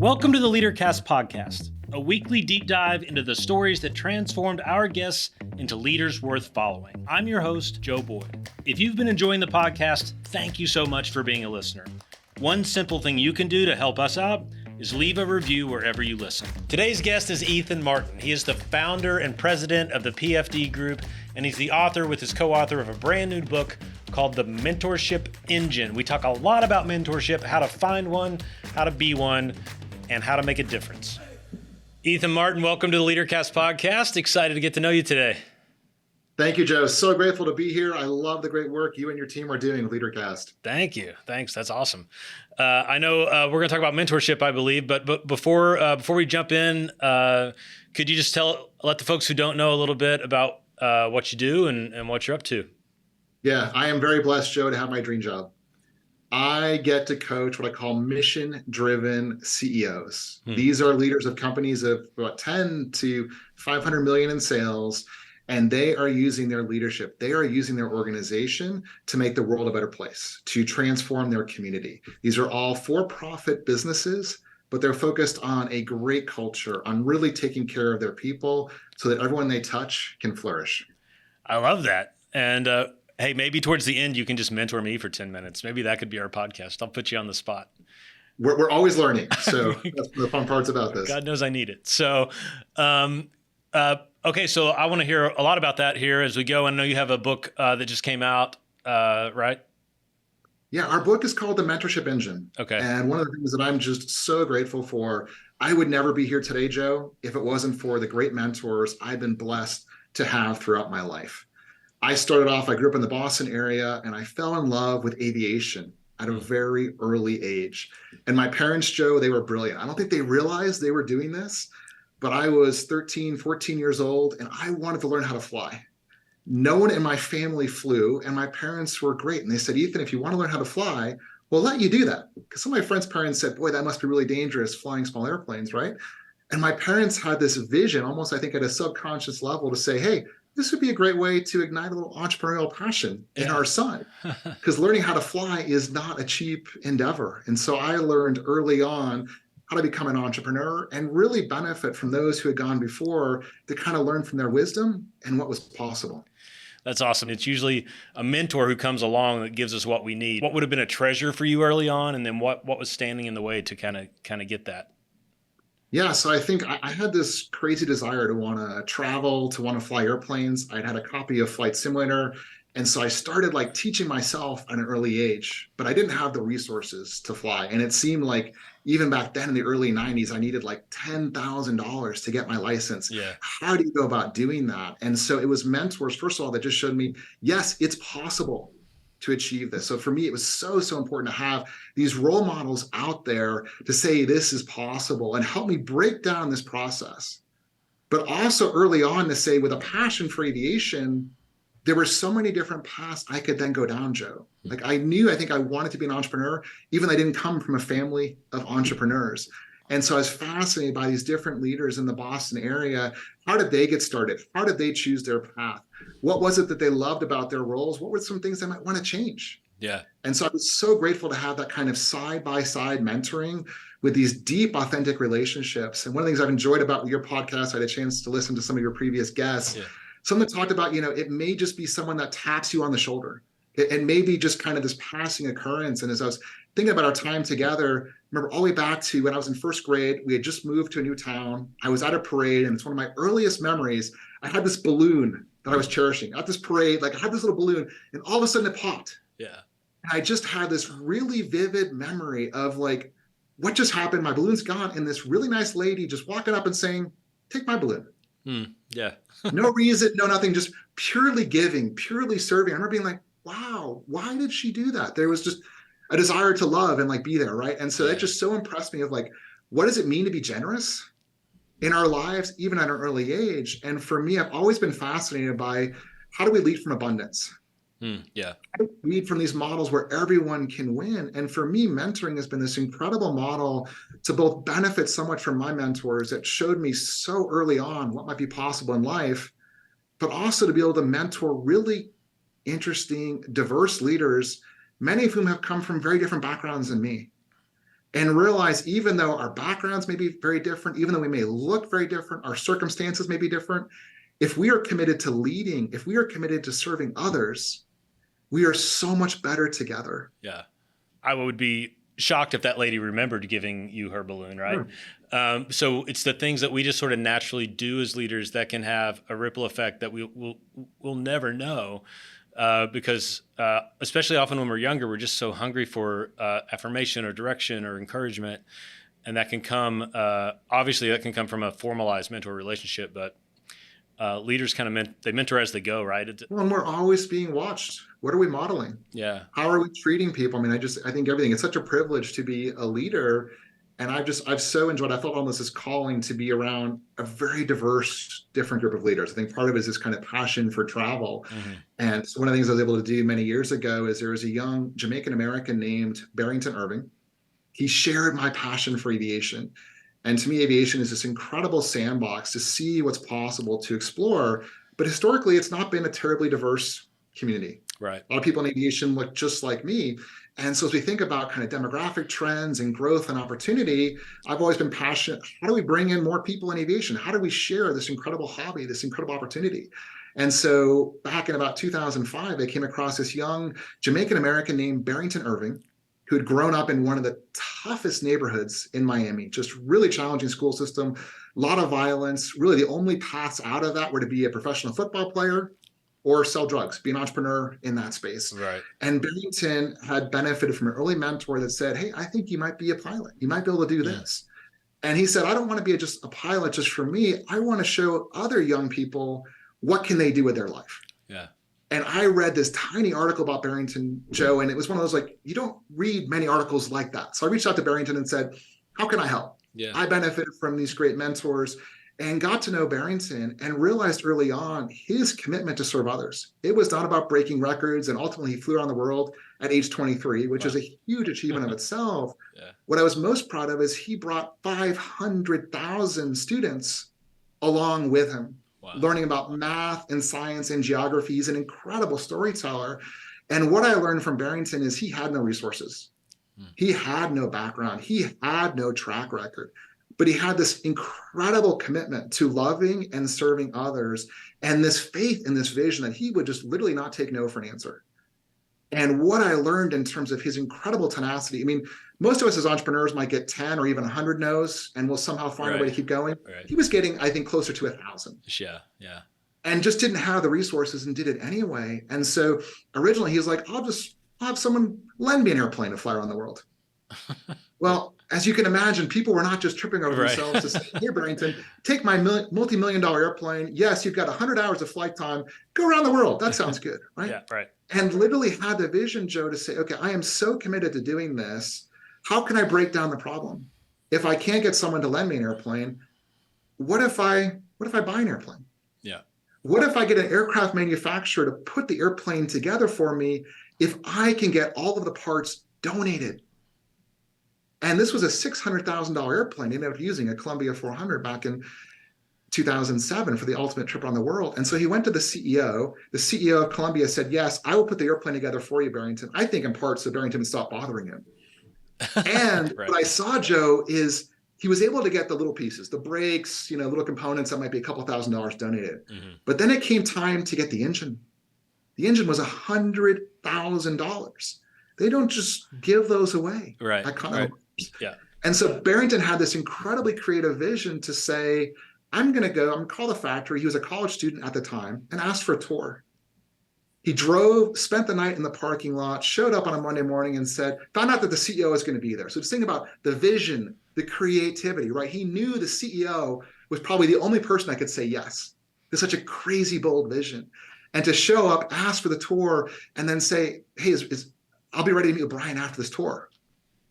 Welcome to the LeaderCast podcast, a weekly deep dive into the stories that transformed our guests into leaders worth following. I'm your host, Joe Boyd. If you've been enjoying the podcast, thank you so much for being a listener. One simple thing you can do to help us out is leave a review wherever you listen. Today's guest is Ethan Martin. He is the founder and president of the PFD Group, and he's the author with his co-author of a brand new book called the Mentorship Engine. We talk a lot about mentorship, how to find one, how to be one, and how to make a difference. Ethan Martin, welcome to the LeaderCast podcast. Excited to get to know you today. Thank you, Joe. So grateful to be here. I love the great work you and your team are doing with LeaderCast. Thank you. Thanks. That's awesome. I know we're going to talk about mentorship, I believe, but before we jump in, could you just let the folks who don't know a little bit about what you do and what you're up to? Yeah, I am very blessed, Joe, to have my dream job. I get to coach what I call mission-driven CEOs. These are leaders of companies of about 10 to 500 million in sales, and they are using their leadership. They are using their organization to make the world a better place, to transform their community. These are all for-profit businesses, but they're focused on a great culture, on really taking care of their people so that everyone they touch can flourish. I love that. And hey, maybe towards the end, you can just mentor me for 10 minutes. Maybe that could be our podcast. I'll put you on the spot. We're always learning. So that's one of the fun parts about this. God knows I need it. So, okay. So I want to hear a lot about that here as we go. I know you have a book that just came out, right? Yeah, our book is called The Mentorship Engine. Okay. And one of the things that I'm just so grateful for, I would never be here today, Joe, if it wasn't for the great mentors I've been blessed to have throughout my life. I grew up in the Boston area, and I fell in love with aviation at a very early age. And my parents, Joe, they were brilliant. I don't think they realized they were doing this, but I was 13, 14 years old, and I wanted to learn how to fly. No one in my family flew, and my parents were great. And they said, Ethan, if you want to learn how to fly, we'll let you do that. Because some of my friends' parents said, boy, that must be really dangerous flying small airplanes, right? And my parents had this vision, almost I think at a subconscious level, to say, hey, this would be a great way to ignite a little entrepreneurial passion in our son, because learning how to fly is not a cheap endeavor. And so I learned early on how to become an entrepreneur and really benefit from those who had gone before to kind of learn from their wisdom and what was possible. That's awesome. It's usually a mentor who comes along that gives us what we need. What would have been a treasure for you early on, and then what was standing in the way to kind of get that? Yeah, so I think I had this crazy desire to want to travel, to want to fly airplanes. I'd had a copy of Flight Simulator. And so I started teaching myself at an early age, but I didn't have the resources to fly. And it seemed like even back then in the early 90s, I needed $10,000 to get my license. Yeah. How do you go about doing that? And so it was mentors, first of all, that just showed me, yes, it's possible to achieve this. So for me, it was so important to have these role models out there to say this is possible and help me break down this process. But also early on to say, with a passion for aviation, there were so many different paths I could then go down, Joe. I think I wanted to be an entrepreneur, even though I didn't come from a family of entrepreneurs. And so I was fascinated by these different leaders in the Boston area. How did they get started? How did they choose their path? What was it that they loved about their roles? What were some things they might want to change? Yeah. And so I was so grateful to have that kind of side-by-side mentoring with these deep, authentic relationships. And one of the things I've enjoyed about your podcast, I had a chance to listen to some of your previous guests. Yeah. Someone talked about, it may just be someone that taps you on the shoulder. It may be just kind of this passing occurrence. And as I was thinking about our time together, remember all the way back to when I was in first grade, we had just moved to a new town. I was at a parade, and it's one of my earliest memories. I had this balloon that I was cherishing at this parade. I had this little balloon, and all of a sudden it popped. Yeah. And I just had this really vivid memory of what just happened. My balloon's gone, and this really nice lady just walking up and saying, take my balloon. Yeah. No reason, no nothing, just purely giving, purely serving. I remember being wow, why did she do that? There was just a desire to love and be there, right? And so that just so impressed me of what does it mean to be generous in our lives, even at an early age? And for me, I've always been fascinated by how do we lead from abundance? Yeah. How do we lead from these models where everyone can win? And for me, mentoring has been this incredible model to both benefit so much from my mentors that showed me so early on what might be possible in life, but also to be able to mentor really interesting, diverse leaders, many of whom have come from very different backgrounds than me. and realize even though our backgrounds may be very different, even though we may look very different, our circumstances may be different, if we are committed to leading, if we are committed to serving others, we are so much better together. Yeah. I would be shocked if that lady remembered giving you her balloon, right? So it's the things that we just sort of naturally do as leaders that can have a ripple effect that we'll never know, because especially often when we're younger, we're just so hungry for affirmation or direction or encouragement, and that can come obviously that can come from a formalized mentor relationship, but leaders kind of they mentor as they go, right? Well, and we're always being watched. What are we modeling? Yeah. How are we treating people? I mean, I think everything, it's such a privilege to be a leader. And I've so enjoyed, I felt almost this calling to be around a very diverse, different group of leaders. I think part of it is this kind of passion for travel. Mm-hmm. And so one of the things I was able to do many years ago is there was a young Jamaican American named Barrington Irving. He shared my passion for aviation. And to me, aviation is this incredible sandbox to see what's possible to explore. But historically, it's not been a terribly diverse community. Right. A lot of people in aviation look just like me. And so as we think about kind of demographic trends and growth and opportunity, I've always been passionate. How do we bring in more people in aviation? How do we share this incredible hobby, this incredible opportunity? And so back in about 2005, I came across this young Jamaican American named Barrington Irving, who had grown up in one of the toughest neighborhoods in Miami, just really challenging school system, a lot of violence. Really, the only paths out of that were to be a professional football player or sell drugs, be an entrepreneur in that space. Right. And Barrington had benefited from an early mentor that said, hey, I think you might be a pilot. You might be able to do this. And he said, I don't want to be just a pilot just for me. I want to show other young people what can they do with their life. Yeah. And I read this tiny article about Barrington, Joe, and it was one of those, like, you don't read many articles like that. So I reached out to Barrington and said, how can I help? Yeah. I benefited from these great mentors and got to know Barrington and realized early on his commitment to serve others. It was not about breaking records. And ultimately, he flew around the world at age 23, which is a huge achievement of itself. Yeah. What I was most proud of is he brought 500,000 students along with him. Wow. Learning about math and science and geography. He's an incredible storyteller. And what I learned from Barrington is he had no resources. He had no background. He had no track record. But he had this incredible commitment to loving and serving others, and this faith and this vision that he would just literally not take no for an answer. And what I learned in terms of his incredible tenacity, I mean, most of us as entrepreneurs might get 10 or even 100 no's and we'll somehow find a way to keep going. Right. He was getting, I think, closer to 1,000. Yeah, yeah. And just didn't have the resources and did it anyway. And so originally he was like, I'll have someone lend me an airplane to fly around the world. Well, as you can imagine, people were not just tripping over themselves to say, here, Barrington, take my multi-million-dollar airplane. Yes, you've got 100 hours of flight time. Go around the world. That sounds good, right? Yeah, right. And literally had the vision, Joe, to say, okay, I am so committed to doing this. How can I break down the problem? If I can't get someone to lend me an airplane, what if I buy an airplane? Yeah. What if I get an aircraft manufacturer to put the airplane together for me if I can get all of the parts donated? And this was a $600,000 airplane. He ended up using a Columbia 400 back in 2007 for the ultimate trip around the world. And so he went to the CEO. The CEO of Columbia said, yes, I will put the airplane together for you, Barrington. I think in part so Barrington would stop bothering him. And right. What I saw, Joe, is he was able to get the little pieces, the brakes, little components that might be a couple $1,000s donated. Mm-hmm. But then it came time to get the engine. The engine was $100,000. They don't just give those away. Right. Right. Yeah. And so Barrington had this incredibly creative vision to say, I'm going to call the factory. He was a college student at the time and asked for a tour. He drove, spent the night in the parking lot, showed up on a Monday morning and found out that the CEO was going to be there. So just think about the vision, the creativity, right? He knew the CEO was probably the only person that could say yes. There's such a crazy, bold vision. And to show up, ask for the tour, and then say, hey, I'll be ready to meet with Brian after this tour.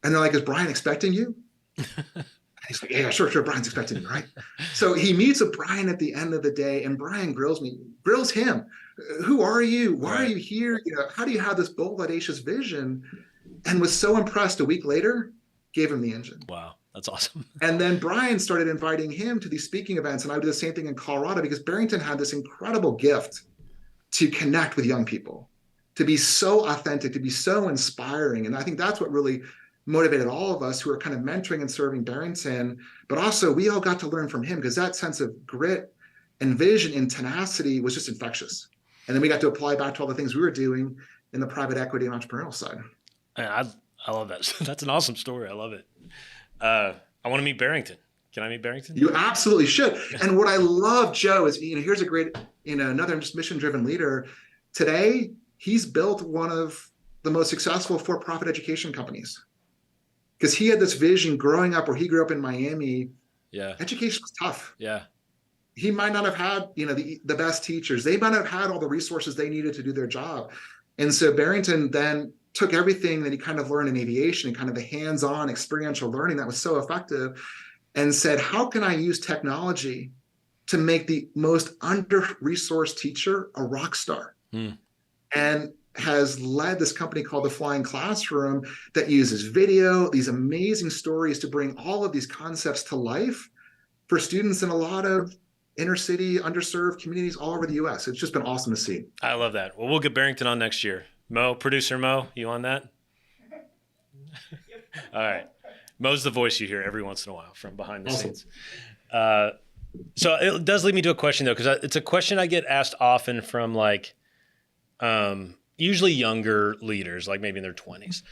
And they're like, is Brian expecting you? And he's like, yeah, sure, Brian's expecting me, right? So he meets with Brian at the end of the day, and Brian grills him. Who are you? Why are you here? How do you have this bold, audacious vision? And was so impressed a week later, gave him the engine. Wow, that's awesome. And then Brian started inviting him to these speaking events, and I would do the same thing in Colorado because Barrington had this incredible gift to connect with young people, to be so authentic, to be so inspiring. And I think that's what really motivated all of us who are kind of mentoring and serving Barrington, but also we all got to learn from him because that sense of grit and vision and tenacity was just infectious. And then we got to apply back to all the things we were doing in the private equity and entrepreneurial side. I love that. That's an awesome story. I love it. I want to meet Barrington. Can I meet Barrington? You absolutely should. And what I love, Joe, is, here's a great, another just mission-driven leader. Today, he's built one of the most successful for-profit education companies. Because he had this vision growing up where he grew up in Miami. Yeah. Education was tough. Yeah. He might not have had, the best teachers. They might not have had all the resources they needed to do their job. And so Barrington then took everything that he kind of learned in aviation and kind of the hands-on experiential learning that was so effective and said, how can I use technology to make the most under-resourced teacher a rock star? And has led this company called The Flying Classroom that uses video, these amazing stories to bring all of these concepts to life for students in a lot of inner city, underserved communities all over the U.S. It's just been awesome to see. I love that. Well, we'll get Barrington on next year. Producer Mo, you on that? All right. Mo's the voice you hear every once in a while from behind the scenes. So it does lead me to a question, though, because it's a question I get asked often from usually younger leaders, like maybe in their 20s.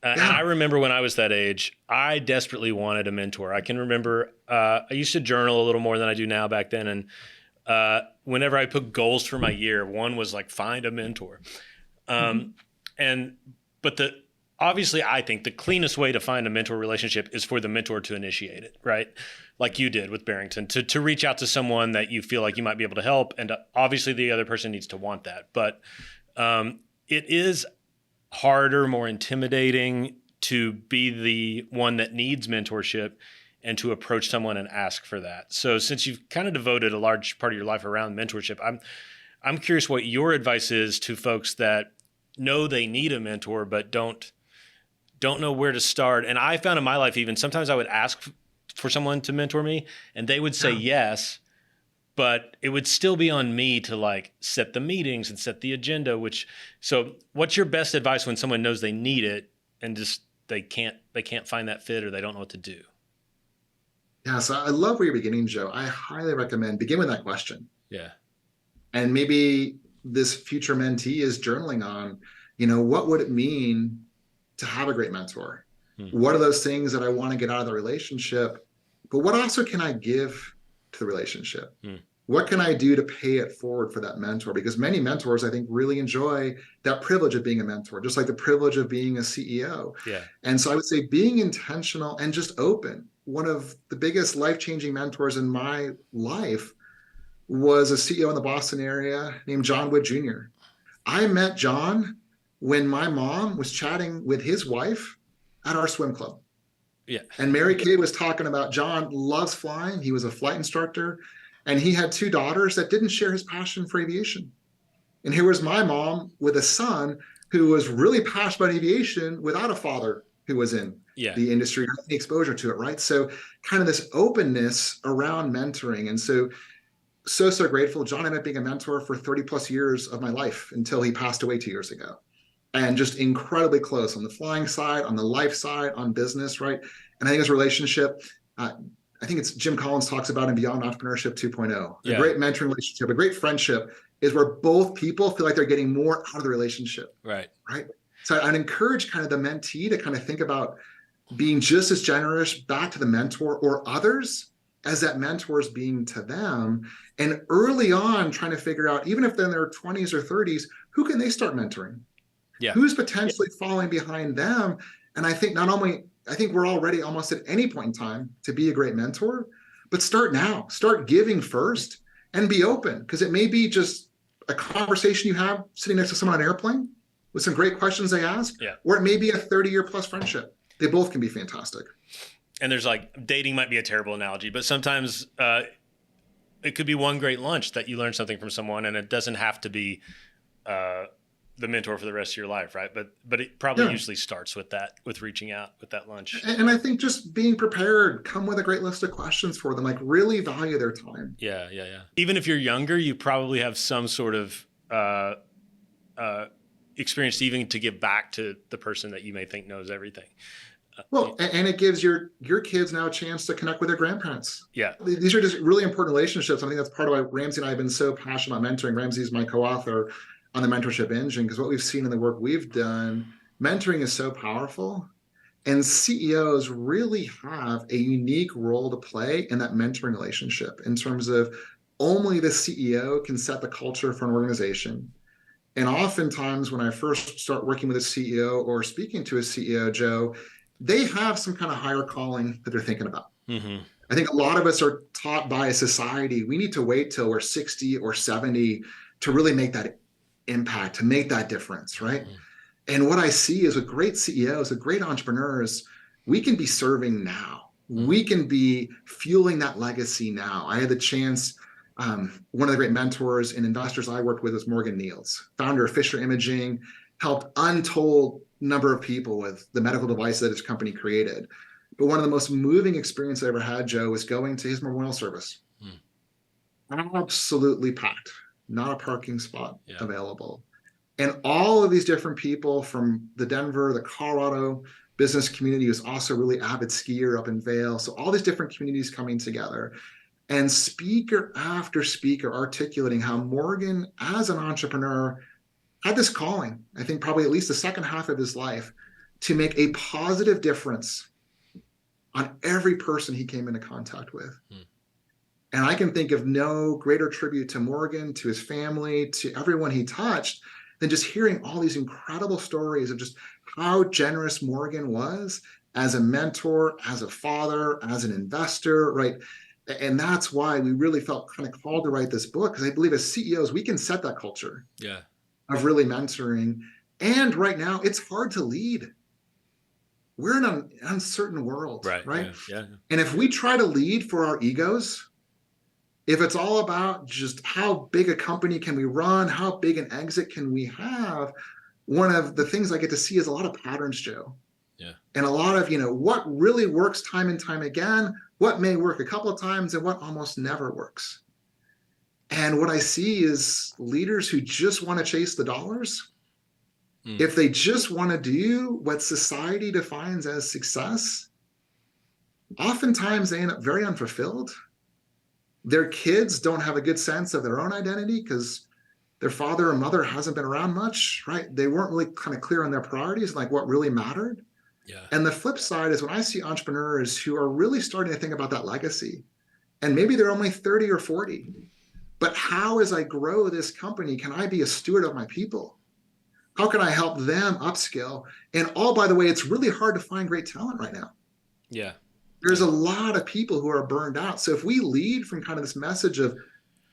And I remember when I was that age, I desperately wanted a mentor. I can remember I used to journal a little more than I do now back then. And whenever I put goals for my year, one was find a mentor. But obviously I think the cleanest way to find a mentor relationship is for the mentor to initiate it, right? Like you did with Barrington, to reach out to someone that you feel like you might be able to help. And obviously the other person needs to want that. But it is harder, more intimidating to be the one that needs mentorship and to approach someone and ask for that. So since you've kind of devoted a large part of your life around mentorship, I'm curious what your advice is to folks that know they need a mentor but don't know where to start. And I found in my life, even sometimes I would ask for someone to mentor me and they would say yes, but it would still be on me to set the meetings and set the agenda, so what's your best advice when someone knows they need it and just they can't find that fit or they don't know what to do? Yeah, so I love where you're beginning, Joe. I highly recommend begin with that question. Yeah. And maybe this future mentee is journaling on, what would it mean to have a great mentor? What are those things that I want to get out of the relationship? But what also can I give to the relationship? What can I do to pay it forward for that mentor? Because many mentors, I think, really enjoy that privilege of being a mentor, just like the privilege of being a CEO. Yeah. And so I would say being intentional and just open. One of the biggest life-changing mentors in my life was a CEO in the Boston area named John Wood Jr. I met John when my mom was chatting with his wife at our swim club. Yeah. And Mary Kay was talking about John loves flying. He was a flight instructor. And he had two daughters that didn't share his passion for aviation. And here was my mom with a son who was really passionate about aviation without a father who was in the industry, or any exposure to it, right? So kind of this openness around mentoring. And so grateful. John ended up being a mentor for 30 plus years of my life until he passed away 2 years ago. And just incredibly close on the flying side, on the life side, on business, right? And I think his relationship, I think it's Jim Collins talks about in Beyond Entrepreneurship 2.0. A great mentoring relationship, a great friendship is where both people feel like they're getting more out of the relationship. Right. So I'd encourage kind of the mentee to kind of think about being just as generous back to the mentor or others as that mentor is being to them. And early on, trying to figure out, even if they're in their 20s or 30s, who can they start mentoring? Yeah. Who's potentially falling behind them? And I think I think we're all ready almost at any point in time to be a great mentor, but start now. Start giving first and be open, because it may be just a conversation you have sitting next to someone on an airplane with some great questions they ask, or it may be a 30-year plus friendship. They both can be fantastic. And there's dating might be a terrible analogy, but sometimes it could be one great lunch that you learn something from someone, and it doesn't have to be the mentor for the rest of your life, right? But it probably usually starts with that, with reaching out with that lunch. And I think just being prepared, come with a great list of questions for them, really value their time. Yeah. Even if you're younger, you probably have some sort of experience even to give back to the person that you may think knows everything. Well, and it gives your kids now a chance to connect with their grandparents. Yeah. These are just really important relationships. I think that's part of why Ramsey and I have been so passionate about mentoring. Ramsey is my co-author on the Mentorship Engine, because what we've seen in the work we've done, mentoring is so powerful. And CEOs really have a unique role to play in that mentoring relationship, in terms of only the CEO can set the culture for an organization. And oftentimes, when I first start working with a CEO or speaking to a CEO, Joe, they have some kind of higher calling that they're thinking about. Mm-hmm. I think a lot of us are taught by a society, we need to wait till we're 60 or 70 to really make that impact, to make that difference, right? Mm-hmm. And what I see is with great CEOs, with great entrepreneurs, we can be serving now. Mm-hmm. We can be fueling that legacy now. I had the chance, one of the great mentors and investors I worked with was Morgan Niels, founder of Fisher Imaging, helped untold number of people with the medical device that his company created. But one of the most moving experiences I ever had, Joe, was going to his memorial service. Absolutely packed, not a parking spot available. And all of these different people from the Denver, the Colorado business community, was also a really avid skier up in Vail. So all these different communities coming together, and speaker after speaker articulating how Morgan, as an entrepreneur, had this calling, I think probably at least the second half of his life, to make a positive difference on every person he came into contact with. And I can think of no greater tribute to Morgan, to his family, to everyone he touched, than just hearing all these incredible stories of just how generous Morgan was as a mentor, as a father, as an investor, right? And that's why we really felt kind of called to write this book, because I believe as CEOs, we can set that culture of really mentoring. And right now, it's hard to lead. We're in an uncertain world, right? Yeah. And if we try to lead for our egos, if it's all about just how big a company can we run, how big an exit can we have, one of the things I get to see is a lot of patterns, Joe. And a lot of, what really works time and time again, what may work a couple of times, and what almost never works. And what I see is leaders who just want to chase the dollars. If they just want to do what society defines as success, oftentimes they end up very unfulfilled. Their kids don't have a good sense of their own identity because their father or mother hasn't been around much, right? They weren't really kind of clear on their priorities, like what really mattered. And the flip side is when I see entrepreneurs who are really starting to think about that legacy, and maybe they're only 30 or 40, but how, as I grow this company, can I be a steward of my people? How can I help them upskill? And by the way, it's really hard to find great talent right now. There's a lot of people who are burned out. So if we lead from kind of this message of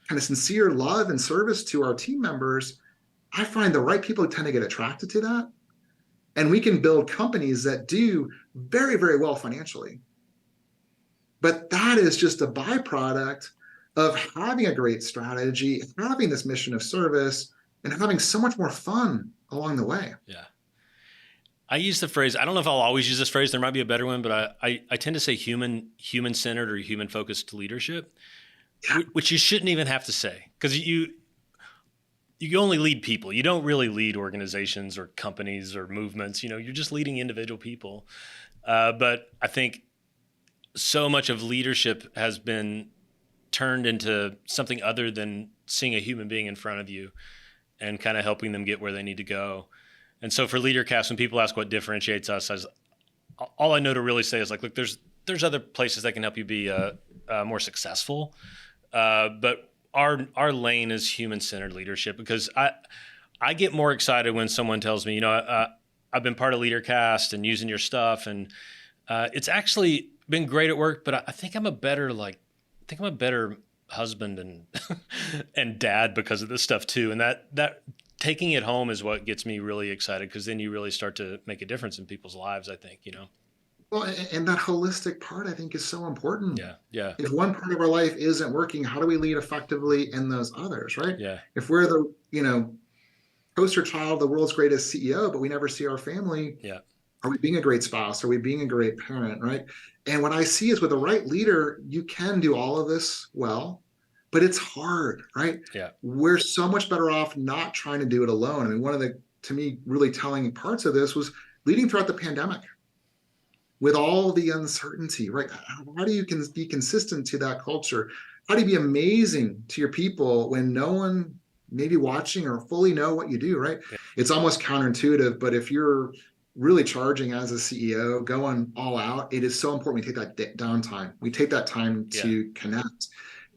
kind of sincere love and service to our team members, I find the right people tend to get attracted to that. And we can build companies that do very, very well financially. But that is just a byproduct of having a great strategy, having this mission of service, and having so much more fun along the way. I use the phrase, I don't know if I'll always use this phrase, there might be a better one, but I tend to say human-centered or human-focused leadership, which you shouldn't even have to say, because you only lead people. You don't really lead organizations or companies or movements. You're just leading individual people. But I think so much of leadership has been turned into something other than seeing a human being in front of you and kind of helping them get where they need to go. And so for LeaderCast, when people ask what differentiates us, all I know to really say is like, look, there's other places that can help you be more successful. But our lane is human-centered leadership, because I get more excited when someone tells me, I've been part of LeaderCast and using your stuff, and it's actually been great at work, but I think I'm a better husband and and dad because of this stuff too. And that taking it home is what gets me really excited, because then you really start to make a difference in people's lives, I think, Well, and that holistic part, I think, is so important. Yeah. If one part of our life isn't working, how do we lead effectively in those others, right? Yeah. If we're the, poster child of the world's greatest CEO, but we never see our family, are we being a great spouse? Are we being a great parent, right? And what I see is with the right leader, you can do all of this well, but it's hard, right? We're so much better off not trying to do it alone. I mean, one of the, to me, really telling parts of this was leading throughout the pandemic. with all the uncertainty, right? How do you be consistent to that culture? How do you be amazing to your people when no one maybe watching or fully know what you do, right? Yeah. It's almost counterintuitive, but if you're really charging as a CEO, going all out, it is so important we take that downtime. We take that time to connect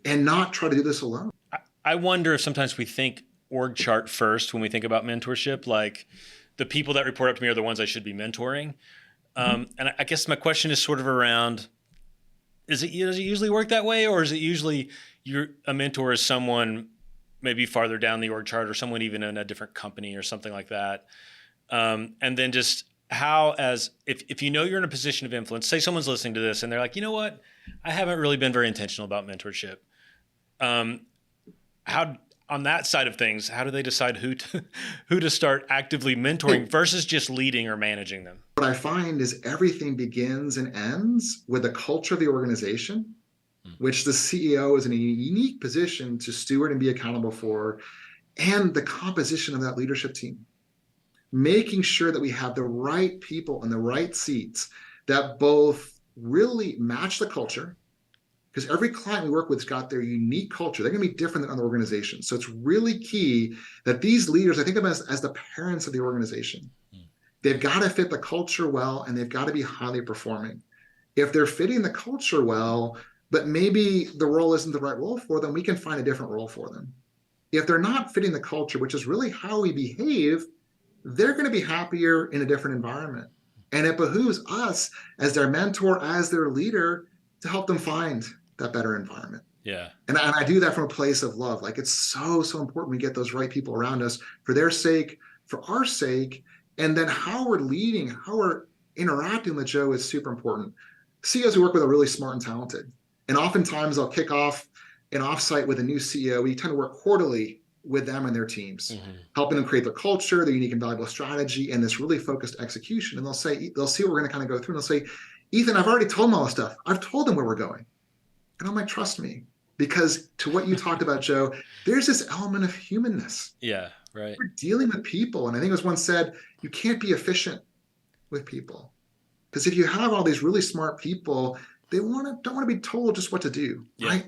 and not try to do this alone. I wonder if sometimes we think org chart first when we think about mentorship, like the people that report up to me are the ones I should be mentoring. And I guess my question is sort of around, does it usually work that way? Or is it usually a mentor is someone maybe farther down the org chart or someone even in a different company or something like that? And then just how, if you know you're in a position of influence, say someone's listening to this and they're like, you know what, I haven't really been very intentional about mentorship. How, on that side of things, how do they decide who to start actively mentoring versus just leading or managing them? What I find is everything begins and ends with the culture of the organization, which the CEO is in a unique position to steward and be accountable for, and the composition of that leadership team. Making sure that we have the right people in the right seats that both really match the culture, because every client we work with has got their unique culture. They're going to be different than other organizations. So it's really key that these leaders, I think of them as the parents of the organization. They've got to fit the culture well, and they've got to be highly performing. If they're fitting the culture well, but maybe the role isn't the right role for them, we can find a different role for them. If they're not fitting the culture, which is really how we behave, they're going to be happier in a different environment. And it behooves us as their mentor, as their leader, to help them find that better environment. Yeah. And I do that from a place of love. Like, it's so important we get those right people around us for their sake, for our sake. And then how we're leading, how we're interacting with Joe is super important. CEOs we work with are really smart and talented. And oftentimes I'll kick off an offsite with a new CEO. We tend to work quarterly with them and their teams, helping them create their culture, their unique and valuable strategy, and this really focused execution. And they'll see what we're going to kind of go through. And they'll say, Ethan, I've already told them all this stuff. I've told them where we're going. And I'm like, trust me, because to what you talked about, Joe, there's this element of humanness. Yeah, right. We're dealing with people. And I think it was once said, you can't be efficient with people. Because if you have all these really smart people, they don't want to be told just what to do, right?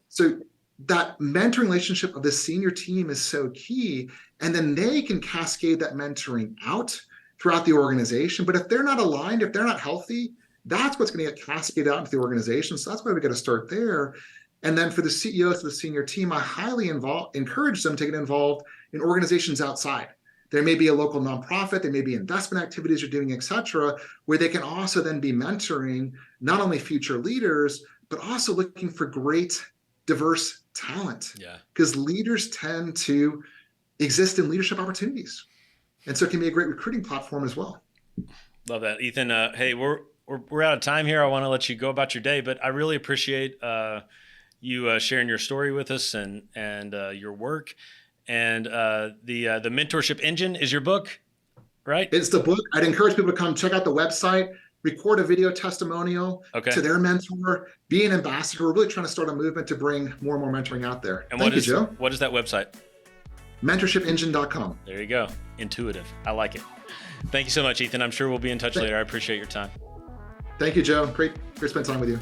So that mentoring relationship of the senior team is so key. And then they can cascade that mentoring out throughout the organization. But if they're not aligned, if they're not healthy, that's what's going to get cascaded out into the organization. So that's why we got to start there. And then for the CEOs of the senior team, I highly encourage them to get involved in organizations outside. There may be a local nonprofit, there may be investment activities you're doing, et cetera, where they can also then be mentoring not only future leaders, but also looking for great, diverse talent. Yeah. Because leaders tend to exist in leadership opportunities. And so it can be a great recruiting platform as well. Love that. Ethan, hey, we're out of time here. I want to let you go about your day, but I really appreciate you sharing your story with us and your work. And the Mentorship Engine is your book, right? It's the book. I'd encourage people to come check out the website, record a video testimonial to their mentor, be an ambassador. We're really trying to start a movement to bring more and more mentoring out there. And Thank you, Joe. What is that website? Mentorshipengine.com. There you go. Intuitive. I like it. Thank you so much, Ethan. I'm sure we'll be in touch later. I appreciate your time. Thank you, Joe. Great to spend time with you.